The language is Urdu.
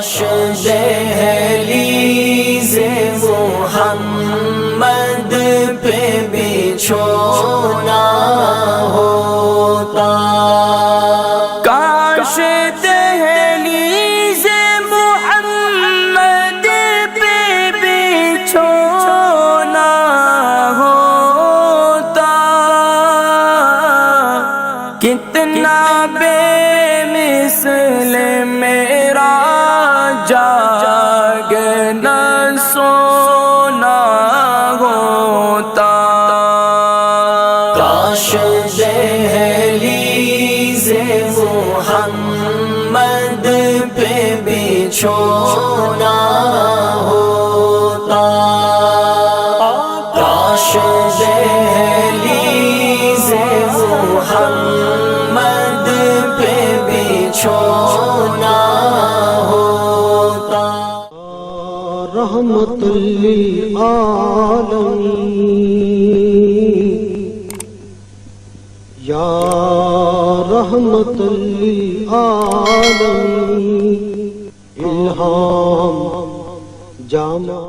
کاش دہلیز محمد پہ بچھونا ہوتا، کاش دہلیز محمد پہ بچھونا ہوتا، کتنا بے مثل میرا جاگنا سونا ہوتا، کاش دہلیز محمد پہ بچھونا ہوتا، کاش دہلیز محمد پہ بچھونا ہوتا۔ رحمت للعالمین یا رحمت للعالمین، الہام جامع